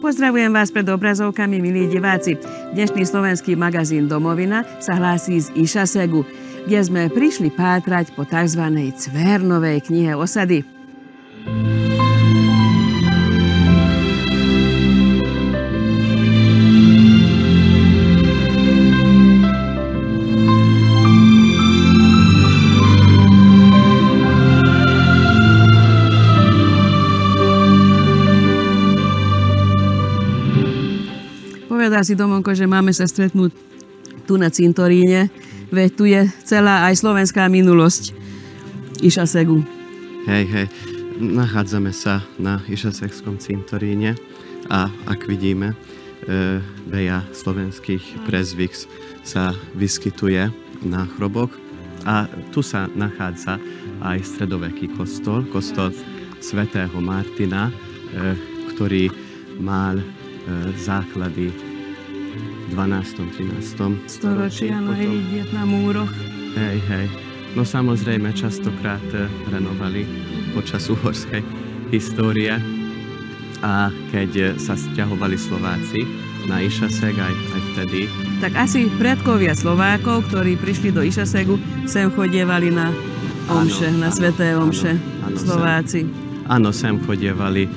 Pozdravujem vás pred obrazovkami, milí diváci. Dnešný slovenský magazín Domovina sa hlási z Išasegu, kde sme prišli pátrať po tzv. Cvernovej knihe osady. Povedal si, Domonko, že máme sa stretnúť tu na cintoríne, veď tu je celá aj slovenská minulosť Išasegu. Hej, nachádzame sa na Išasegskom cintoríne a ak vidíme, veľa slovenských prezvyk sa vyskytuje na chroboch a tu sa nachádza aj stredoveký kostol svätého Martina, ktorý mal základy v 12. 13. storočí, áno, je vidieť na múroch. Hej. No samozrejme, častokrát renovali počas uhorskej histórie a keď sa sťahovali Slováci na Išaseg aj vtedy. Tak asi predkovia Slovákov, ktorí prišli do Išasegu, sem chodievali na omše, na sväté omše, Slováci. Áno, sem chodievali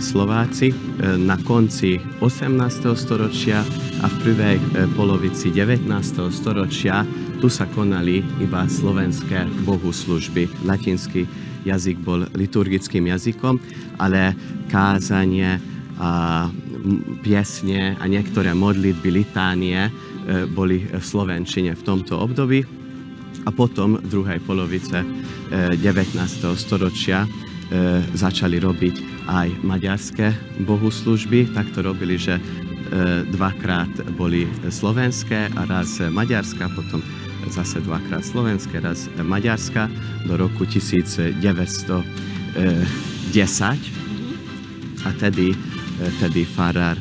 Slováci na konci 18. storočia a v prvej polovici 19. storočia tu sa konali iba slovenské bohoslužby. Latinský jazyk bol liturgickým jazykom, ale kázanie a piesne a niektoré modlitby, litánie boli v slovenčine v tomto období. A potom v druhej polovice 19. storočia začali robiť aj maďarské bohoslužby. Tak to robili, že dvakrát boli slovenské a raz maďarská, potom zase dvakrát slovenské, raz maďarská do roku 1910. A tedy farár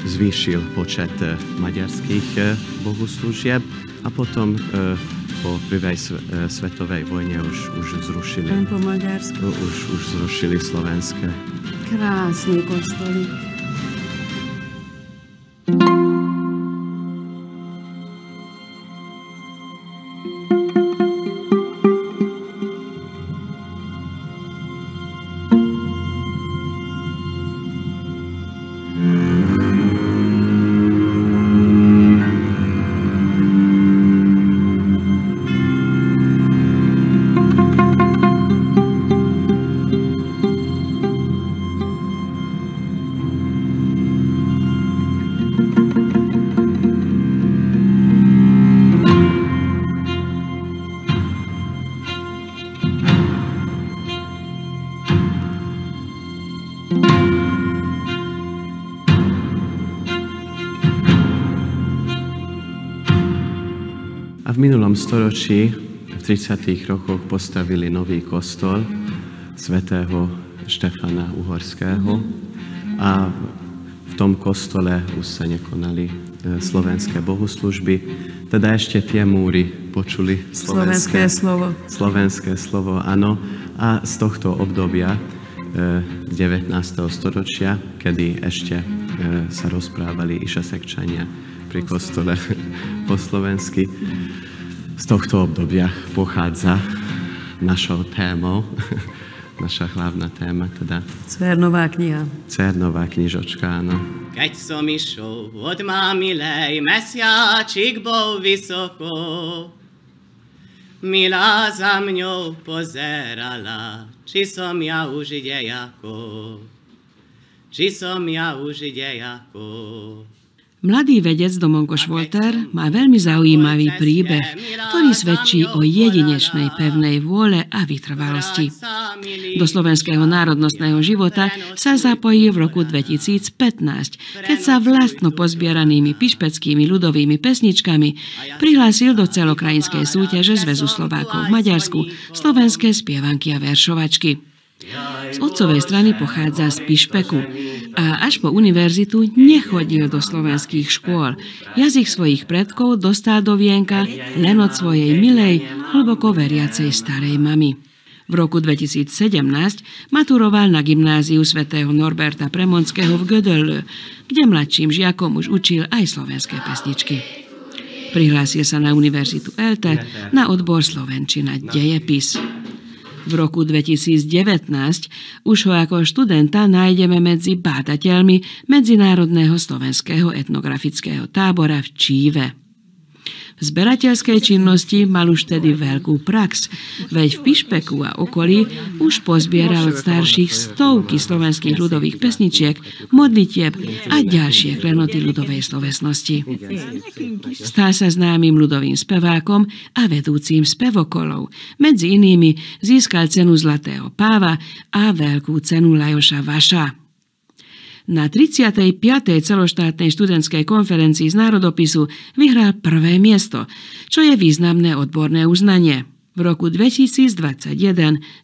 zvýšil počet maďarských bohoslužieb a potom po prvej svetovej vojne už zrušili. Po Maďarsku. Už zrušili slovenské. Krásny kostolík. V minulom storočí v 30. rokoch postavili nový kostol svätého Štefana Uhorského a v tom kostole už sa nekonali slovenské bohoslužby. Teda ešte tie múry počuli slovenské slovo, áno. A z tohto obdobia 19. storočia, kedy ešte sa rozprávali Išasegčania pri kostole po slovensky. Z tohto obdobia pochádza našou témou, naša hlavná téma, teda Cvernová kniha. Cvernová knižočka, áno. Keď som išol od mamilej, mesiačik bol vysoko, milá za mňou pozerala, či som ja už dejako. či som ja už ide ako. Mladý vedec Domonkoš Voltaire má veľmi zaujímavý príbeh, ktorý svedčí o jedinečnej pevnej vôle a vytrvalosti. Do slovenského národnostného života sa zapojil v roku 2015, keď sa vlastno pozbieranými pišpeckými ľudovými pesničkami prihlásil do celokrajinskej súťaže Zväzu Slovákov v Maďarsku Slovenské spievanky a veršovačky. Z otcovej strany pochádza z Pišpeku a až po univerzitu nechodil do slovenských škôl. Jazyk svojich predkov dostal do vienka len od svojej milej, hlboko veriacej starej mamy. V roku 2017 maturoval na gymnáziu svätého Norberta Premonského v Gödöllő, kde mladším žiakom už učil aj slovenské pesničky. Prihlásil sa na Univerzitu ELTE na odbor slovenčina dejepis. V roku 2019 už ho ako študenta nájdeme medzi bádateľmi Medzinárodného slovenského etnografického tábora v Číve. V zberateľskej činnosti mal už tedy veľkú prax, veď v Pišpeku a okolí už pozbieral od starších stovky slovenských ľudových pesničiek, modlitieb a ďalšie klenoty ľudovej slovesnosti. Stal sa známym ľudovým spevákom a vedúcim spevokolov. Medzi inými získal cenu Zlatého páva a veľkú cenu Lajoša Vaša. Na 35. celoštátnej študentskej konferencii z národopisu vyhral prvé miesto, čo je významné odborné uznanie. V roku 2021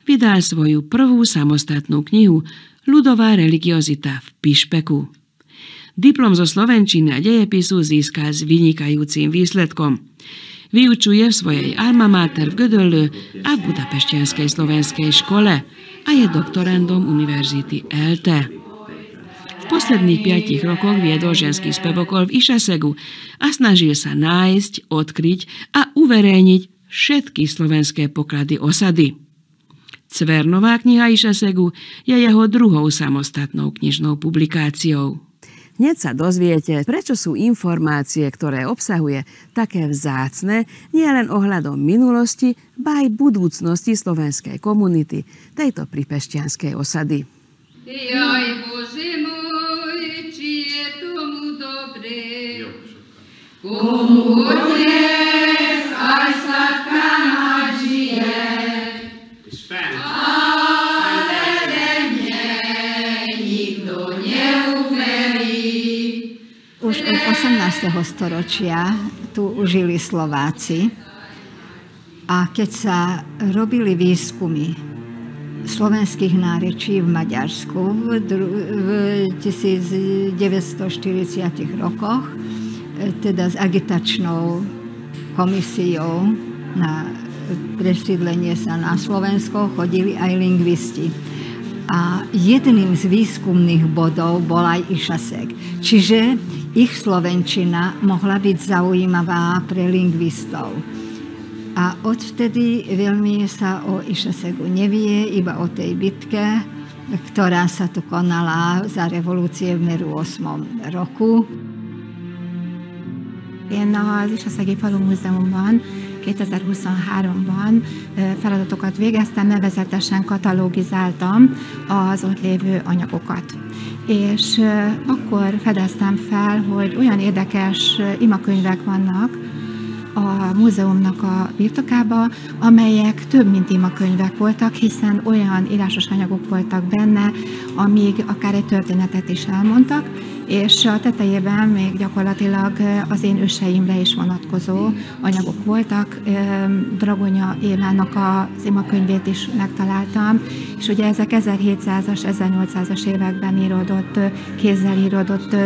vydal svoju prvú samostatnú knihu Ľudová religiozita v Pišpeku. Diplom zo slovenčiny a dejepisu získal s vynikajúcim výsledkom. Vyučuje v svojej alma mater v Gödöllő a v Budapešťanskej slovenskej škole a je doktorandom Univerzity ELTE. V posledných 5 rokoch viedol ženský spevokol v Išasegu a snažil sa nájsť, odkryť a uverejniť všetky slovenské poklady osady. Cvernová kniha Išasegu je jeho druhou samostatnou knižnou publikáciou. Hneď sa dozviete, prečo sú informácie, ktoré obsahuje, také vzácne, nielen ohľadom minulosti, ba aj budúcnosti slovenskej komunity, tejto pripešťanskej osady. Jaj, Bože môj, či je tomu dobre, komu odnes aj sladká žije, ale mne nikto neuverí. Už od 18. storočia tu žili Slováci a keď sa robili výskumy slovenských nárečí v Maďarsku v 1940 rokoch, teda s agitačnou komisiou na presídlenie sa na Slovensko, chodili aj lingvisti. A jedným z výskumných bodov bol aj Išaseg. Čiže ich slovenčina mohla byť zaujímavá pre lingvistov. A odvtedy veľmi sa o Išasegu nevie, iba o tej bitke, ktorá sa tu konala za revolúcie v 8. roku. Én az Isaszegi Falu Múzeumban 2023-ban feladatokat végeztem, nevezetesen katalogizáltam az ott lévő anyagokat. És akkor fedeztem fel, hogy olyan érdekes imakönyvek vannak a múzeumnak a birtokába, amelyek több mint imakönyvek voltak, hiszen olyan írásos anyagok voltak benne, amíg akár egy történetet is elmondtak, és a tetejében még gyakorlatilag az én őseimre is vonatkozó anyagok voltak. Dragonya Évának az imakönyvét is megtaláltam, és ugye ezek 1700-as, 1800-as években íródott, kézzel íródott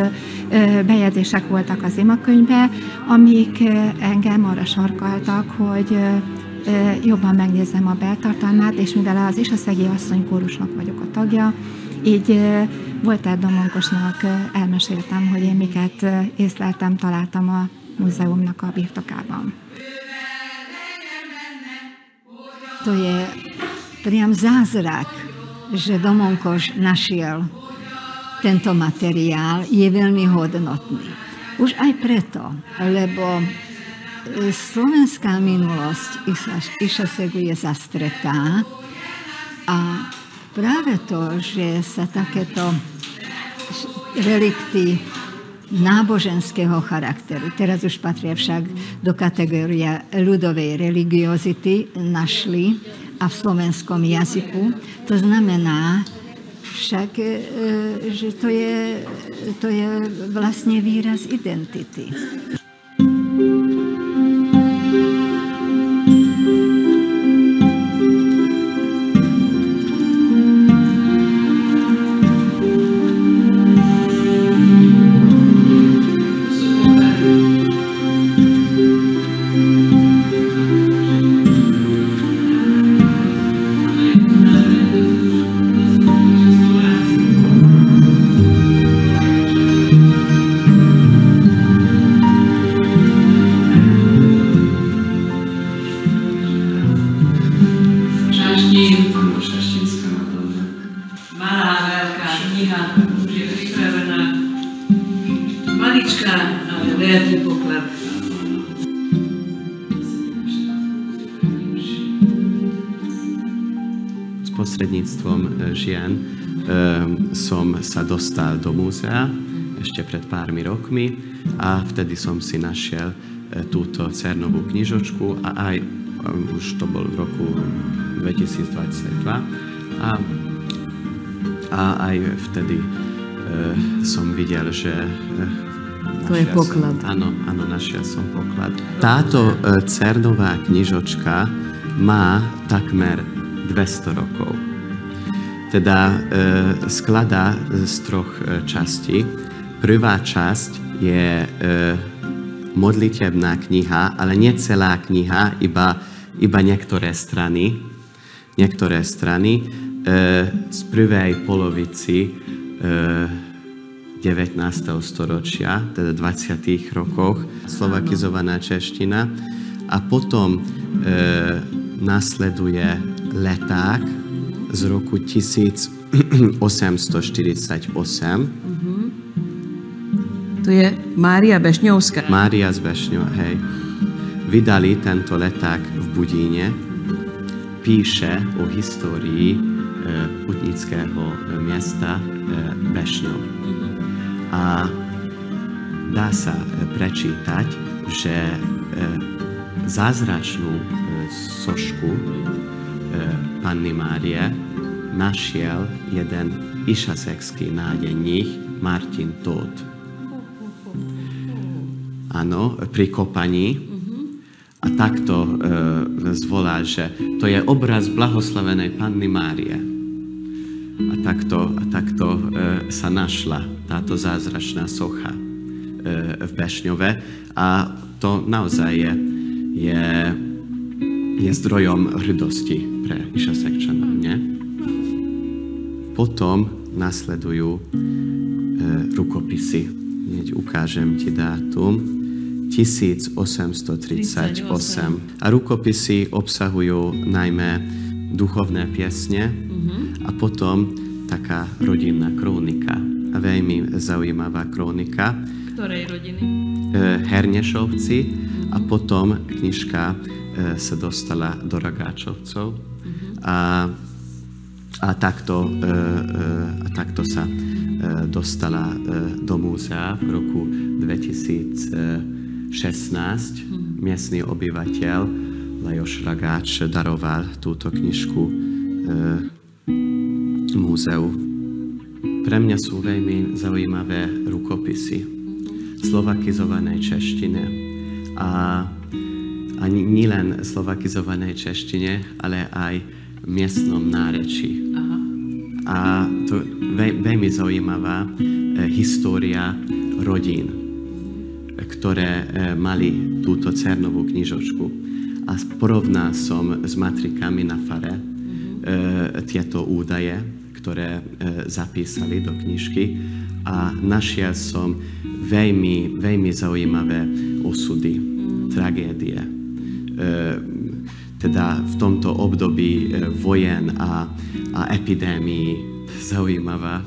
bejegyzések voltak az imakönyvbe, amik engem arra sarkaltak, hogy jobban megnézzem a beltartalmát, és mivel az Isaszegi asszonykórusnak vagyok a tagja, így Voltaire Domonkosnak elmeséltem, hogy én miket észleltem, találtam a múzeumnak a birtokában. To je priam zázrak, že Domonkos našiel tento materiál, je veľmi hodnotný. Už aj preto, lebo slovenská minulosť Išasegu je zastretá a práve to, že sa takéto relikty náboženského charakteru. Teraz už patria však do kategórie ľudovej religiozity, našli a v slovenskom jazyku. To znamená však, že to je vlastne výraz identity. Prostredníctvom žien som sa dostal do múzea ešte pred pármi rokmi a vtedy som si našiel túto Cernovú knižočku a aj už to bol v roku 2022 a aj vtedy som videl, že to je poklad. Áno, našiel som poklad. Táto Cernová knižočka má takmer 200 rokov. Teda skladá z troch častí. Prvá časť je modlitebná kniha, ale nie celá kniha, iba niektoré strany. Niektoré strany z prvej polovici 19. storočia, teda 20. rokoch, slovakizovaná čeština. A potom nasleduje leták z roku 1848. To je Mária Bešňovská. Mária z Bešňov, hej. Vydali tento leták v Budíne. Píše o histórii putnického miesta Bešňov. A dá sa prečítať, že zázračnú sošku Panny Márie našiel jeden išasekský nádeník Martin Tóth. Áno, pri kopaní. A takto zvolal, že to je obraz blahoslavenej Panny Márie. A takto sa našla táto zázračná socha v Bešňove. A to naozaj je zdrojom hrdosti pre Išasekčanov, nie? Potom nasledujú rukopisy. Hneď ukážem ti dátum. 1838. A rukopisy obsahujú najmä duchovné piesne a potom taká rodinná kronika. A veľmi zaujímavá kronika. Ktorej rodiny? Hernešovci a potom knižka sa dostala do Ragáčovcov a takto sa dostala do múzea v roku 2016. Miestny obyvateľ Lajos Ragáč daroval túto knižku múzeu. Pre mňa sú veľmi zaujímavé rukopisy slovakizovanej češtine a nielen slovakizovanej češtine, ale aj v miestnom nárečí. A to veľmi zaujímavá história rodín, ktoré mali túto Cernovú knižočku. A porovnal som s matrikami na fare tieto údaje, ktoré zapísali do knižky a našiel som veľmi zaujímavé osudy, tragédie. Teda v tomto období vojen a epidémií zaujímavá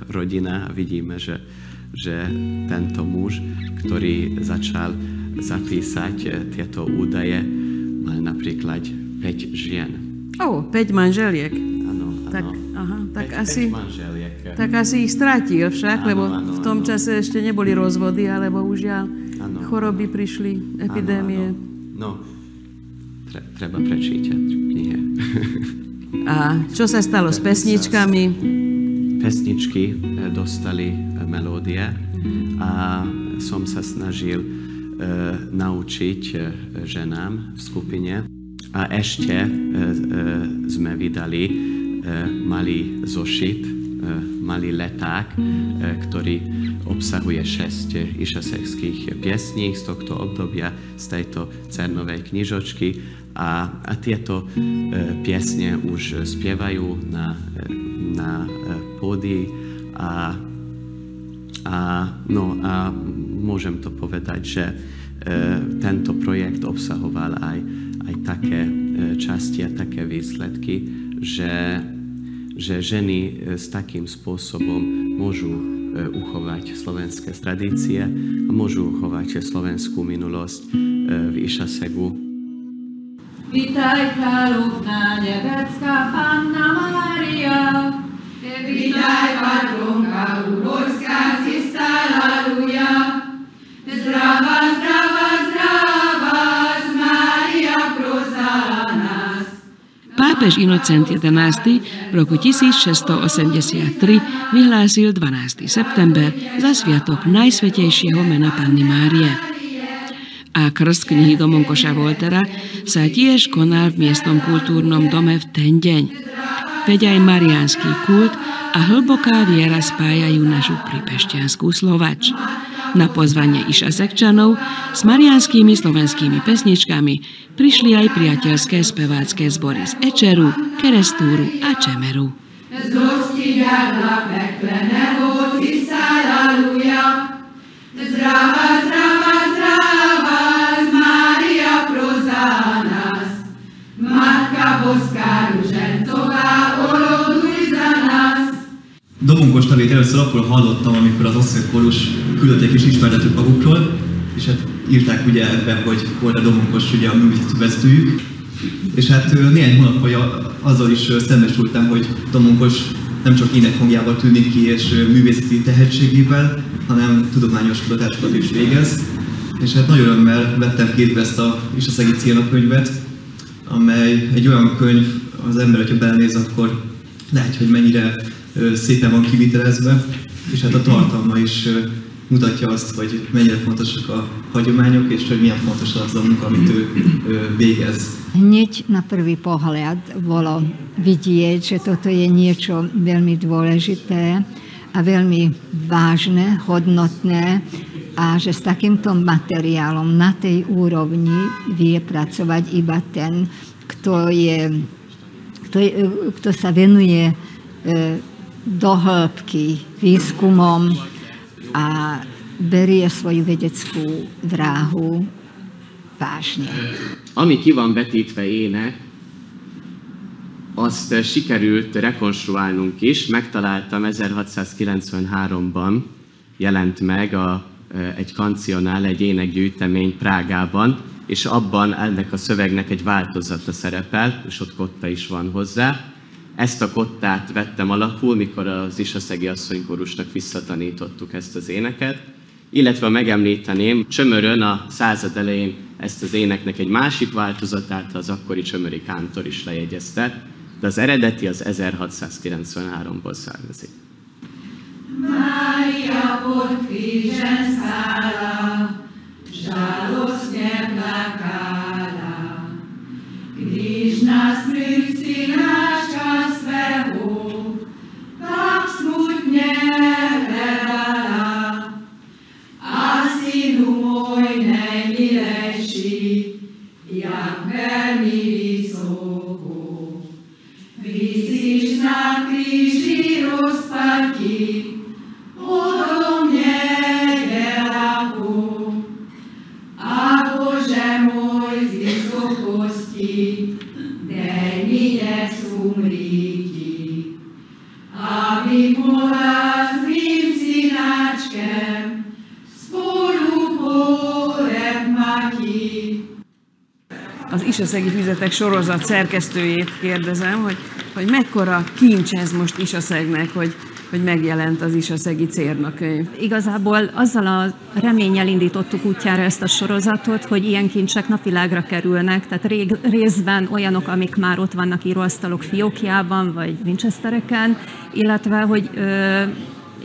rodina. Vidíme, že tento muž, ktorý začal zapísať tieto údaje, mal napríklad 5 žien. 5 manželiek. Áno. Tak asi ich stratil však, lebo v tom čase ešte neboli rozvody, ale bohužiaľ choroby prišli, epidémie. No, treba prečítať knihe. A čo sa stalo s pesničkami? Pesničky dostali melódie a som sa snažil naučiť ženám v skupine. A ešte sme vydali malý zošit, malý leták, ktorý obsahuje 6 išasekských piesní z tohto obdobia, z tejto cernovej knižočky. A tieto piesne už spievajú na pódii a môžem to povedať, že tento projekt obsahoval aj také časti a také výsledky, že ženy s takým spôsobom môžu uchovať slovenské tradície a môžu uchovať slovenskú minulosť v Išasegu. Vitaj, kráľovná nebeská Panna Mária, vitaj, patronka uhorská, si stála ľudia. Zdravá, zdravá, zdravá, Mária, pros za nás. Pápež Inocent XI v roku 1683 vyhlásil 12. september za sviatok Najsvätejšieho mena Panny Márie. A krst knihy Domonkoša Woltera sa tiež konal v miestnom kultúrnom dome v ten deň. Veď aj mariánsky kult a hlboká viera spájajú našu pripešťanskú Slovač. Na pozvanie Išasekčanov s mariánskymi slovenskými pesničkami prišli aj priateľské spevácké zbory z Ečeru, Kerestúru a Čemeru. Z dosti ďadla pekle nebo si stála ľudia. Zdravá, zdravá, zdravá, Mária pros za nás. Matka Boská Ružencová, oroduj za nás. Domonkos nevét először akkor hallottam, amikor az asszony kórus küldött egy kis ismertetőt magukról, és hát írták ugye ebben, hogy volt a Domonkos ugye a művészeti vezetőjük. És hát néhány hónappal azzal is szembesültem, hogy Domonkos nem csak énekhangjával tűnik ki és művészeti tehetségével, hanem tudományos kutatásokat is végez. És hát nagy örömmel vettem kézbe ezt a Isaszegi célnakönyvet, amely egy olyan könyv, az ember, hogyha belenéz, akkor látja, hogy mennyire szépen van kivitelezve, és hát a tartalma is mutatja azt, hogy mennyire fontosak a hagyományok, és hogy milyen fontos az a munka, amit ő végez. Hneď na prvý pohľad bolo vidieť, že toto je niečo veľmi dôležité a veľmi vážne, hodnotné a že s takýmto materiálom na tej úrovni vie pracovať iba ten, kto sa venuje do hĺbky výskumom a berie svoju vedeckú dráhu vážne. Ami ki van vetítve ének, azt sikerült rekonstruálnunk is. Megtaláltam 1693-ban, jelent meg egy kancionál, egy énekgyűjtemény Prágában, és abban ennek a szövegnek egy változata szerepel, és ott kotta is van hozzá. Ezt a kottát vettem alapul, mikor az Isaszegi asszonykórusnak visszatanítottuk ezt az éneket. Illetve megemlíteném, Csömörön a század elején ezt az éneknek egy másik változatát az akkori csömöri kántor is lejegyezte, de az eredeti az 1693-ból származik. Mária pod krížem stála, žalostne plakala. Kríž na smrť synáčka svého, tak smutne hľadala. A synu môj najmilejší, jak veľmi vysoko. Visíš na kríži rozpatí, odo mne ďaleko. A Bože môj z vysokosti, daj mi nesumríti, aby mohla s mým synáčkem spolu pohľad mati. Az Isaszegi Füzetek sorozat szerkesztőjét kérdezem, hogy hogy mekkora kincs ez most Isaszegnek, hogy megjelent az Isaszegi Cérnakönyv. Igazából azzal a reménnyel indítottuk útjára ezt a sorozatot, hogy ilyen kincsek napvilágra kerülnek, tehát részben olyanok, amik már ott vannak íróasztalok fiókjában, vagy Winchestereken, illetve, hogy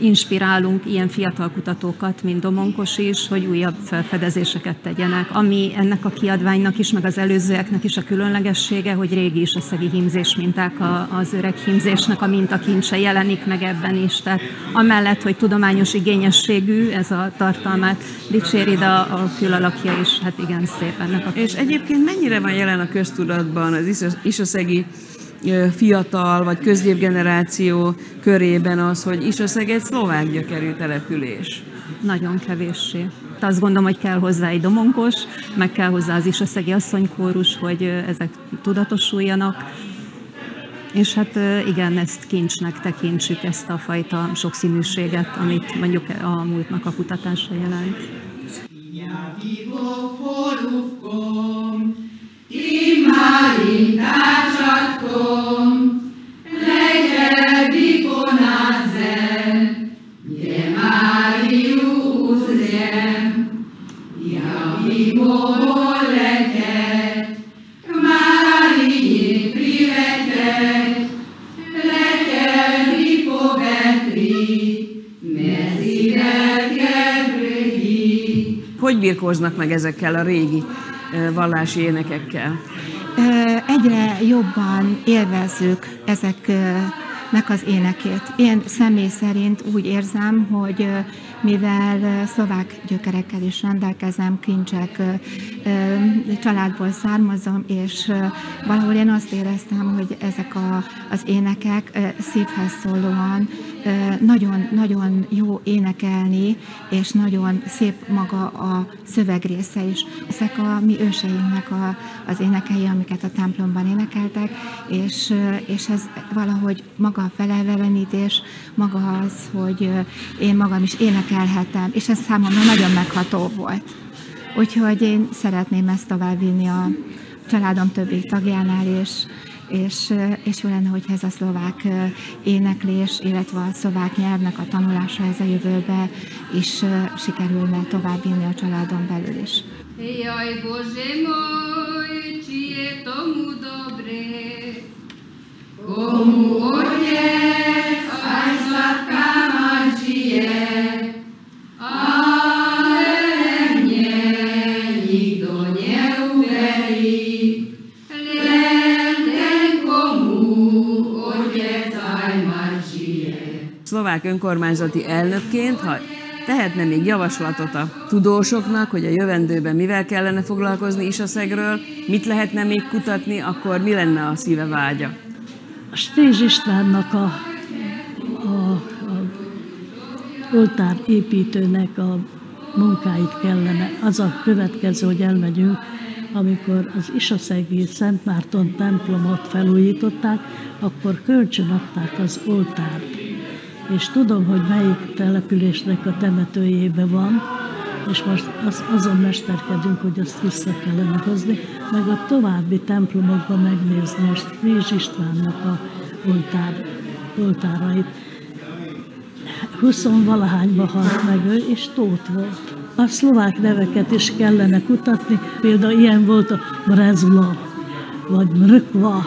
inspirálunk ilyen fiatal kutatókat, mint Domonkos is, hogy újabb felfedezéseket tegyenek. Ami ennek a kiadványnak is, meg az előzőeknek is a különlegessége, hogy régi isaszegi hímzés minták az öreg hímzésnek a mintakincse jelenik meg ebben is. Tehát amellett, hogy tudományos igényességű ez a tartalmát dicséri, de a külalakja is, hát igen, szép ennek a... És egyébként mennyire van jelen a köztudatban az isaszegi fiatal vagy középgeneráció körében az, hogy Isaszeg egy szlovák gyökerű település? Nagyon kevéssé. Azt gondolom, hogy kell hozzá egy Domonkos, meg kell hozzá az isaszegi asszonykórus, hogy ezek tudatosuljanak. És hát igen, ezt kincsnek tekintsük, ezt a fajta sokszínűséget, amit mondjuk a múltnak a kutatása jelent. Hogy birkóznak meg ezekkel a régi vallási énekekkel? Egyre jobban élvezzük ezeknek az énekét. Én személy szerint úgy érzem, hogy mivel szlovák gyökerekkel is rendelkezem, kincsek családból származom, és valahol én azt éreztem, hogy ezek az énekek szívhez szólóan nagyon jó énekelni, és nagyon szép maga a szövegrésze is. Ezek a mi őseinknek az énekei, amiket a templomban énekeltek, és ez valahogy maga a felelvelenítés, maga az, hogy én magam is énekelhetem, és ez számomra nagyon megható volt. Úgyhogy én szeretném ezt továbbvinni a családom többi tagjánál, és jó lenne, hogyha ez a szlovák éneklés, illetve a szlovák nyelvnek a tanulása ez a jövőbe is sikerülne továbbvinni a családon belül is. Jaj, Bože moj, či je tomu dobre, komu otec aj sladká manžije, ale mne nikto neuverí, len ten, komu otec aj manžije. Szlovák önkormányzati elnökként, ha tehetne még javaslatot a tudósoknak, hogy a jövendőben mivel kellene foglalkozni Isaszegről, mit lehetne még kutatni, akkor mi lenne a szíve vágya? A Strézs Istvánnak a oltárépítőnek a munkáit kellene. Az a következő, hogy elmegyünk, amikor az isaszegi Szent Márton templomot felújították, akkor kölcsönadták az oltárt. És tudom, hogy melyik településnek a temetőjében van, és most azon mesterkedünk, hogy azt vissza kellene hozni, meg a további templomokban megnézni a Strézs Istvánnak a oltárait. 20-valahányban halt meg ő, és tóth volt. A szlovák neveket is kellene kutatni, például ilyen volt a Brezla, vagy Mrkva,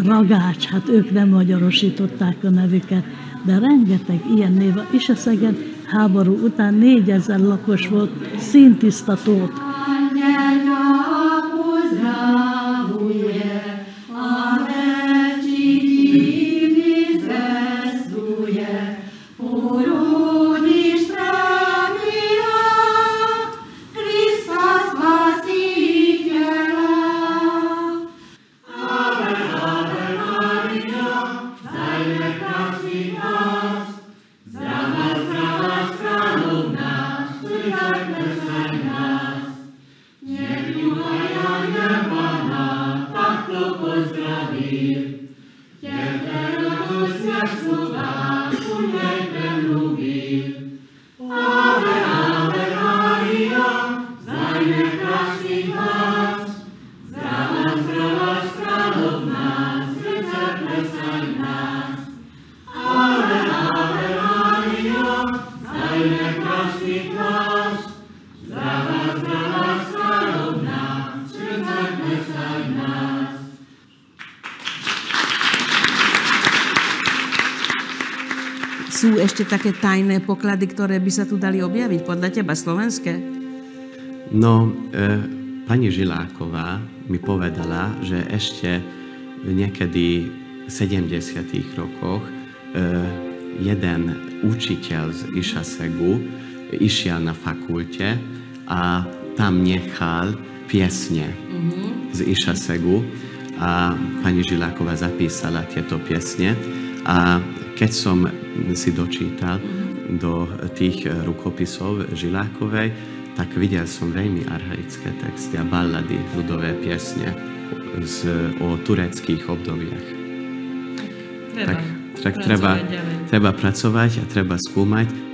Ragács, hát ők nem magyarosították a nevüket, de rengeteg ilyen név. Isaszegen háború után 4000 lakos volt, színtiszta tót. Zdravá, zdravá, zdravá, sú ešte také tajné poklady, ktoré by sa tu dali objaviť? Podľa teba slovenské? No, pani Žiláková mi povedala, že ešte niekedy v 70. rokoch jeden učiteľ z Išasegu išiel na fakulte a tam nechal piesne z Išasegu a pani Žiláková zapísala tieto piesne a keď som si dočítal do tých rukopisov Žilákovej, tak videl som veľmi archaické texty a ballady, ľudové piesne o tureckých obdobiach. Tak treba pracovať a treba skúmať.